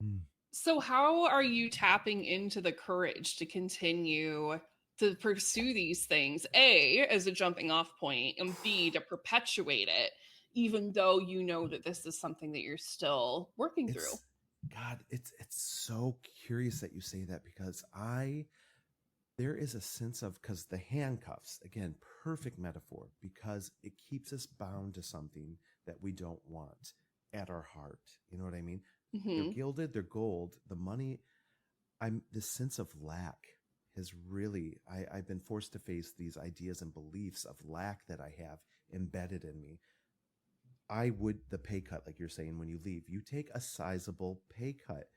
mm, So, how are you tapping into the courage to continue to pursue these things? A, as a jumping off point, and B, to perpetuate it, even though you know that this is something that you're still working through. it's God, it's so curious that you say that because I there is a sense of because the handcuffs, again, perfect metaphor because it keeps us bound to something that we don't want at our heart. You know what I mean? They're Hmm. gilded, they're gold. The money, I'm this sense of lack has really I've been forced to face these ideas and beliefs of lack that I have embedded in me. I would the pay cut, like you're saying, when you leave, you take a sizable pay cut.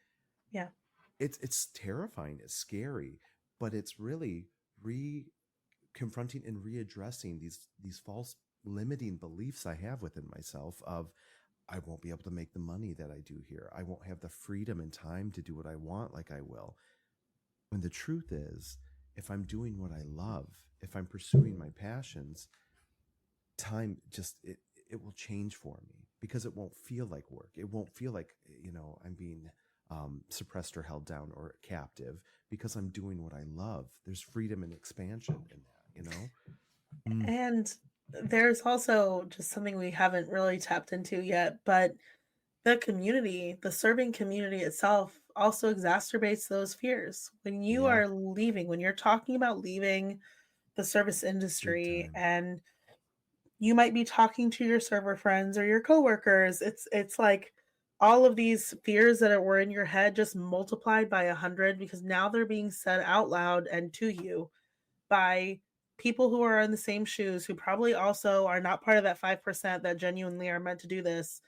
Yeah. It's terrifying, it's scary, but it's really re confronting and readdressing these false limiting beliefs I have within myself of I won't be able to make the money that I do here. I won't have the freedom and time to do what I want like I will. When the truth is, if I'm doing what I love, if I'm pursuing my passions, time just it will change for me because it won't feel like work. It won't feel like I'm being suppressed or held down or captive because I'm doing what I love. There's freedom and expansion in that. Mm, And there's also just something we haven't really tapped into yet, but the community, the serving community itself also exacerbates those fears. When you yeah, are leaving, when you're talking about leaving the service big industry time. and you might be talking to your server friends or your coworkers, it's like all of these fears were in your head just multiplied by 100 because now they're being said out loud and to you by people who are in the same shoes, who probably also are not part of that 5% that genuinely are meant to do this,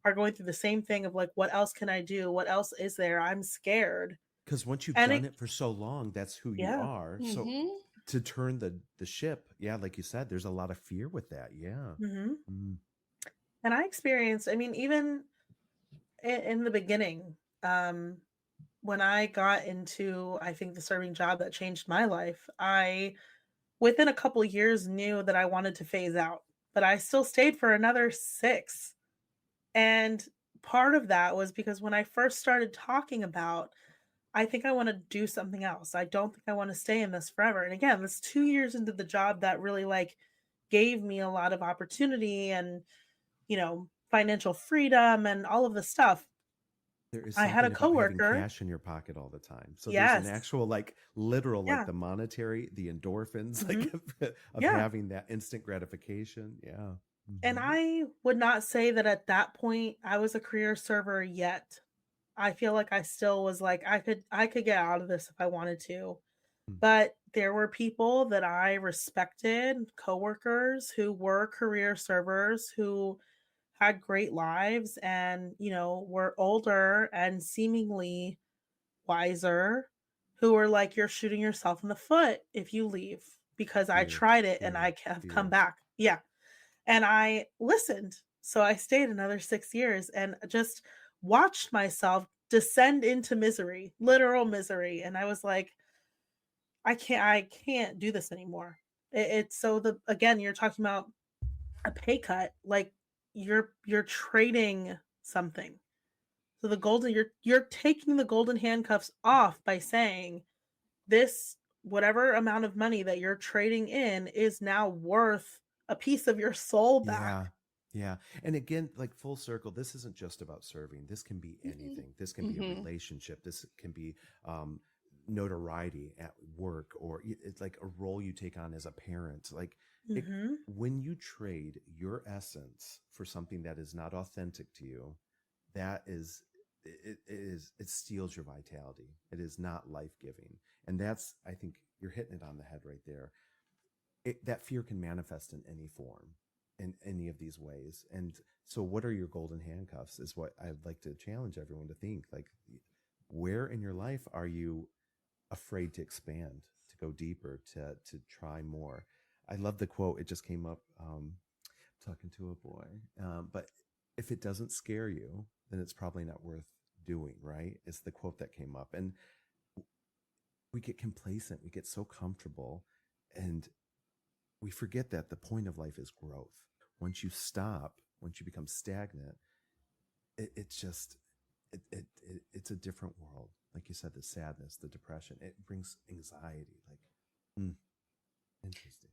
are going through the same thing of like, what else can I do? What else is there? I'm scared. Because once you've And done it, it for so long, that's who you yeah. are. So Hmm. to turn the ship, yeah, like you said, there's a lot of fear with that. Yeah. Hmm. Mm, And I experienced, I mean, even in the beginning, um, when I got into, I think, the serving job that changed my life, I, within a couple years, knew that I wanted to phase out, but I still stayed for another 6. And part of that was because when I first started talking about, I think I want to do something else. I don't think I want to stay in this forever. And again, this 2 years into the job that really like gave me a lot of opportunity and, financial freedom and all of the stuff. there is I had a something about having coworker. cash in your pocket all the time. So there's an Yes. actual, like, literal, like Yeah. the monetary, the endorphins, Hmm. like of Yeah. having that instant gratification. Yeah. And Hmm. I would not say that at that point I was a career server yet. I feel like I still was like I could get out of this if I wanted to. But there were people that I respected, coworkers who were career servers who had great lives and, were older and seemingly wiser, who were like, you're shooting yourself in the foot if you leave because I Fear, tried it and fear, I have come fear. back. Yeah. And I listened. So I stayed another 6 years and just watched myself descend into misery, literal misery. And I was like, I can't do this anymore. It's so the again, you're talking about a pay cut, like you're trading something. So you're taking the golden handcuffs off by saying this whatever amount of money that you're trading in is now worth a piece of your soul back. Yeah. Yeah. And again, like full circle, this isn't just about serving. This can be Hmm. anything. This can be a Hmm. relationship. This can be um, notoriety at work, or it's like a role you take on as a parent. Like it, Mhm. when you trade your essence for something that is not authentic to you, that is, it steals your vitality. It is not life giving. And that's, I think you're hitting it on the head right there. That fear can manifest in any form, in any of these ways. And so what are your golden handcuffs is what I'd like to challenge everyone to think. Like, where in your life are you afraid to expand, to go deeper, to try more? I love the quote. It just came up talking to a boy. But if it doesn't scare you, then it's probably not worth doing, right? It's the quote that came up. And we get complacent, we get so comfortable, and we forget that the point of life is growth. Once you stop, once you become stagnant, it's just it's a different world. Like you said, the sadness, the depression, it brings anxiety. Like, interesting.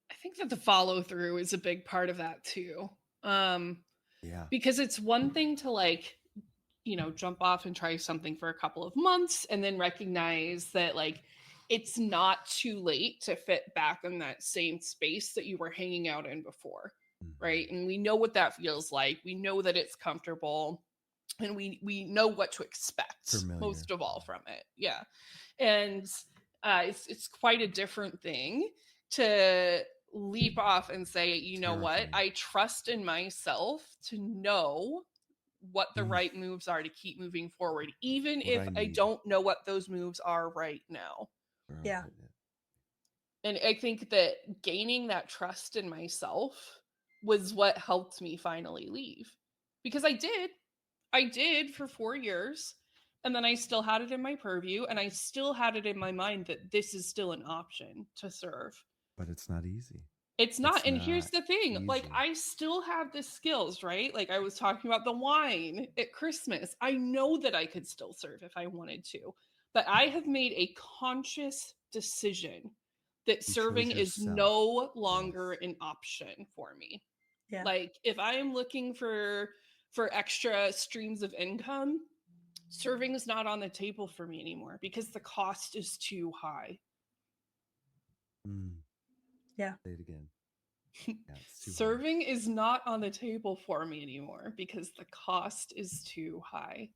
I think that the follow through is a big part of that too. Yeah. Because it's one thing to like, jump off and try something for a couple of months and then recognize that like it's not too late to fit back in that same space that you were hanging out in before. Right. And we know what that feels like. We know that it's comfortable and we know what to expect. Familiar. Most of all from it. Yeah. And it's quite a different thing to leap off and say, you know what, I trust in myself to know what the right moves are to keep moving forward, even if I don't know what those moves are right now. Yeah. And I think that gaining that trust in myself was what helped me finally leave, because I did for 4 years, and then I still had it in my purview, and I still had it in my mind that this is still an option to serve. But it's not easy. It's not. And here's the thing, easy. Like I still have the skills, right? Like I was talking about the wine at Christmas. I know that I could still serve if I wanted to, but I have made a conscious decision that serving is no longer an option for me. Yeah. Like if I am looking for extra streams of income, serving is not on the table for me anymore because the cost is too high. Yeah. Say it again. Yeah, serving is not on the table for me anymore because the cost is too high.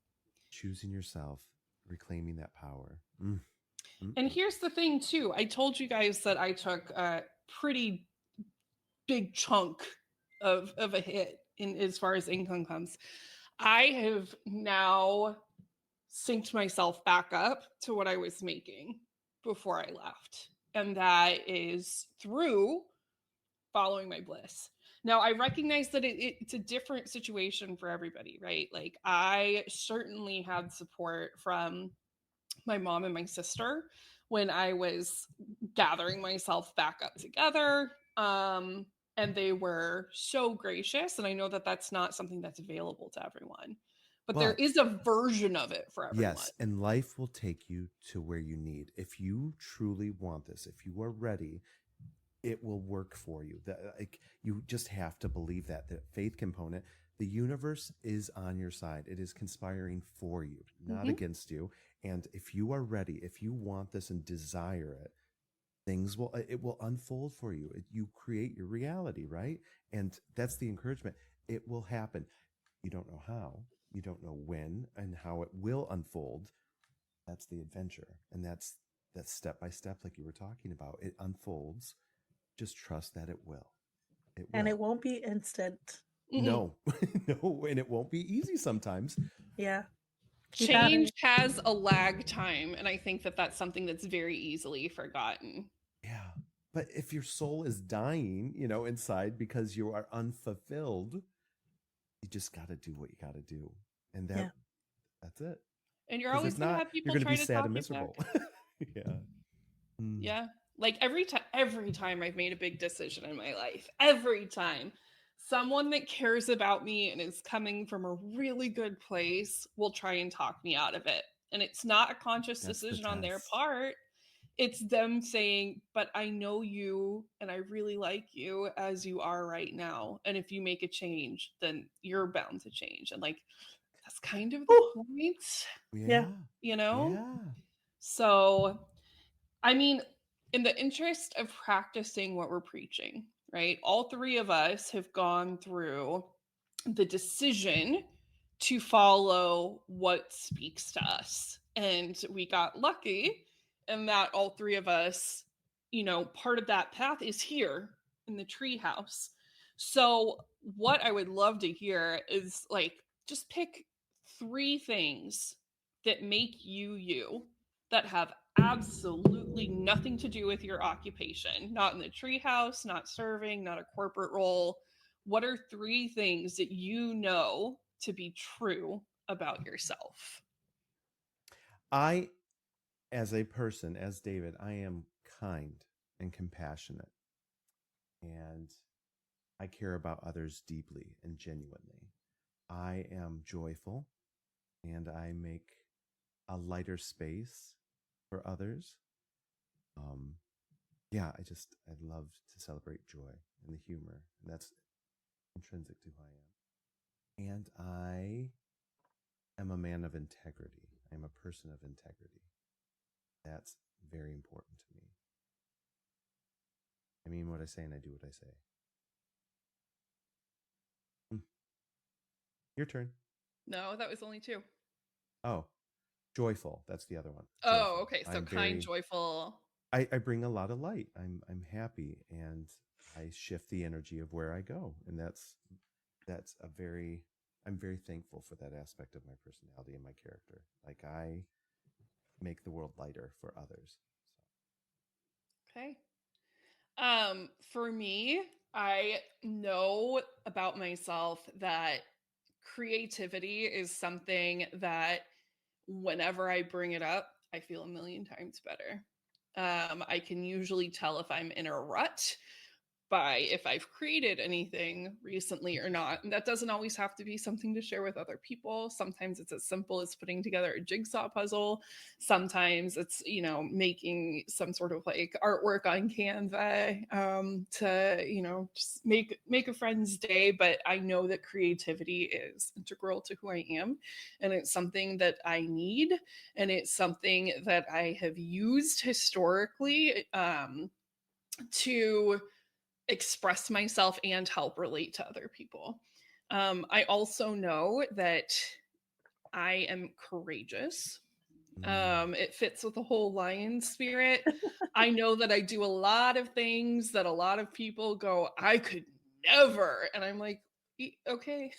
Choosing yourself, reclaiming that power. And here's the thing too. I told you guys that I took a pretty big chunk of a hit in as far as income comes. I have now synced myself back up to what I was making before I left. And that is through following my bliss. Now, I recognize that it's a different situation for everybody, right? Like I certainly had support from my mom and my sister when I was gathering myself back up together. And they were so gracious. And I know that that's not something that's available to everyone. But there is a version of it for everyone. Yes, and life will take you to where you need. If you truly want this, if you are ready, it will work for you. Like you just have to believe that the faith component, the universe is on your side. It is conspiring for you, not against you. And if you are ready, if you want this and desire it, it will unfold for you. You create your reality, right? And that's the encouragement. It will happen. You don't know how. You don't know when and how it will unfold. That's the adventure. And that's step by step, like you were talking about. It unfolds. Just trust that it will. It will. And it won't be instant. No, no. And it won't be easy sometimes. Yeah. Change has a lag time. And I think that that's something that's very easily forgotten. Yeah. But if your soul is dying, inside because you are unfulfilled, you just got to do what you got to do. And that's it. And you're always going to have people try to sad and miserable. Yeah. Yeah. Like every time I've made a big decision in my life, every time someone that cares about me and is coming from a really good place will try and talk me out of it. And it's not a conscious decision on their part. It's them saying, but I know you and I really like you as you are right now. And if you make a change, then you're bound to change. And like, that's kind of the point. Yeah. Yeah. So, I mean, in the interest of practicing what we're preaching, right? All three of us have gone through the decision to follow what speaks to us. And we got lucky in that all three of us, part of that path is here in the treehouse. So what I would love to hear is like, just pick 3 things that make you, that have absolutely absolutely nothing to do with your occupation, not in the treehouse, not serving, not a corporate role. What are 3 things that you know to be true about yourself? I, as a person, as David, I am kind and compassionate, and I care about others deeply and genuinely. I am joyful, and I make a lighter space for others. Um, yeah, I love to celebrate joy and the humor, and that's intrinsic to who I am. And I am a man of integrity. I am a person of integrity. That's very important to me. I mean what I say and I do what I say. Hmm. Your turn. No, that was only 2. Oh, joyful. That's the other one. Oh, Joyful. okay. So I'm kind, very. joyful. I bring a lot of light. I'm happy, and I shift the energy of where I go, and that's a very. I'm very thankful for that aspect of my personality and my character. Like I make the world lighter for others. Okay. For me, I know about myself that creativity is something that whenever I bring it up, I feel a million times better. I can usually tell if I'm in a rut by if I've created anything recently or not. And that doesn't always have to be something to share with other people. Sometimes it's as simple as putting together a jigsaw puzzle. Sometimes it's, making some sort of like artwork on Canva to, just make a friend's day. But I know that creativity is integral to who I am. And it's something that I need. And it's something that I have used historically to express myself and help relate to other people. I also know that I am courageous. Mm. It fits with the whole lion spirit. I know that I do a lot of things that a lot of people go, I could never. And I'm like, okay,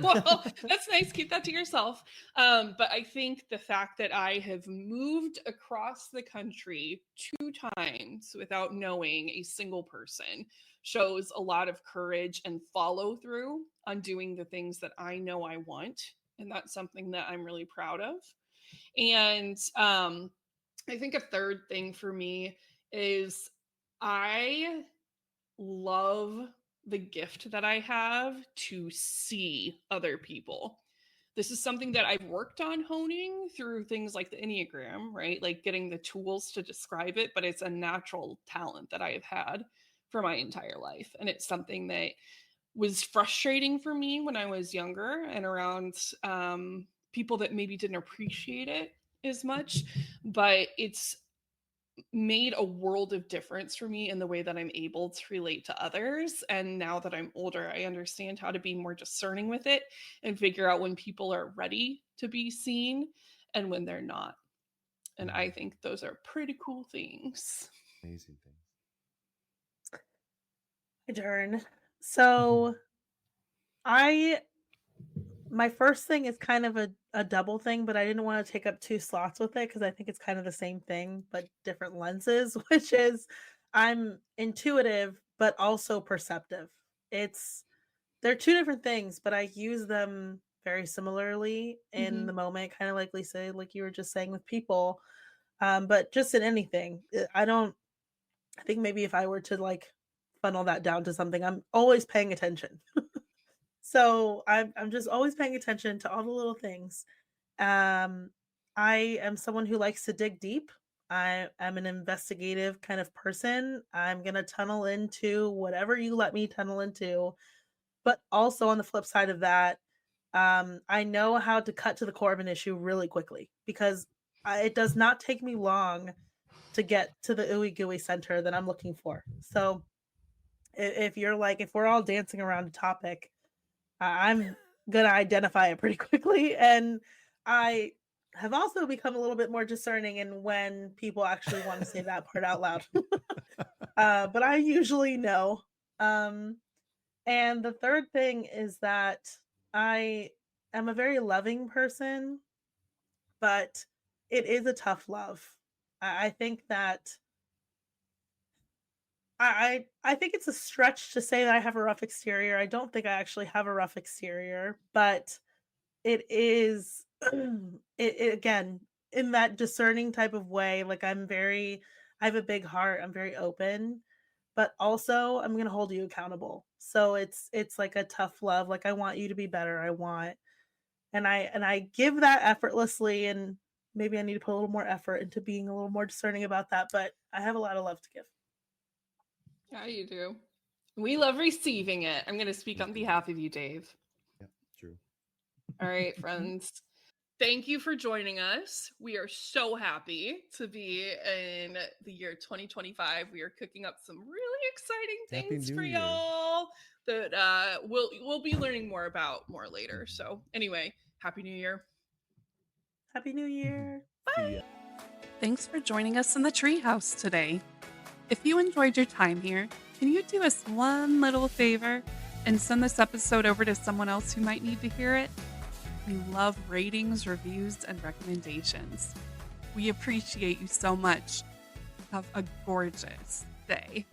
well, that's nice. Keep that to yourself. But I think the fact that I have moved across the country 2 times without knowing a single person shows a lot of courage and follow through on doing the things that I know I want. And that's something that I'm really proud of. And I think a third thing for me is I love the gift that I have to see other people. This is something that I've worked on honing through things like the Enneagram, right? Like getting the tools to describe it, but it's a natural talent that I have had for my entire life. And it's something that was frustrating for me when I was younger and around people that maybe didn't appreciate it as much. But it's made a world of difference for me in the way that I'm able to relate to others. And now that I'm older, I understand how to be more discerning with it and figure out when people are ready to be seen and when they're not. And I think those are pretty cool things. Amazing things. My turn. So I my first thing is kind of a double thing, but I didn't want to take up 2 slots with it because I think it's kind of the same thing, but different lenses, which is I'm intuitive, but also perceptive. It's they're 2 different things, but I use them very similarly in Mm-hmm. the moment, kind of like Lisa, like you were just saying with people. But just in anything, I think maybe if I were to like funnel that down to something, I'm always paying attention. So I'm just always paying attention to all the little things. Um, I am someone who likes to dig deep. I am an investigative kind of person. I'm gonna tunnel into whatever you let me tunnel into. But also on the flip side of that, I know how to cut to the core of an issue really quickly because it does not take me long to get to the ooey gooey center that I'm looking for. So if you're like, if we're all dancing around a topic, I'm gonna identify it pretty quickly. And I have also become a little bit more discerning in when people actually want to say that part out loud. But I usually know. Um, and the third thing is that I am a very loving person, but it is a tough love. I think that I think it's a stretch to say that I have a rough exterior. I don't think I actually have a rough exterior, but it is it again, in that discerning type of way, like, I have a big heart, I'm very open, but also I'm gonna hold you accountable. So it's like a tough love, like, I want you to be better, and I give that effortlessly, and maybe I need to put a little more effort into being a little more discerning about that, but I have a lot of love to give. Yeah, you do. We love receiving it. I'm going to speak on behalf of you, Dave. Yep, true. All right, friends. Thank you for joining us. We are so happy to be in the year 2025. We are cooking up some really exciting Happy things New for Year. y'all that we'll be learning more about more later. So anyway, Happy New Year. Happy New Year. See ya. Thanks for joining us in the treehouse today. If you enjoyed your time here, can you do us one little favor and send this episode over to someone else who might need to hear it? We love ratings, reviews, and recommendations. We appreciate you so much. Have a gorgeous day.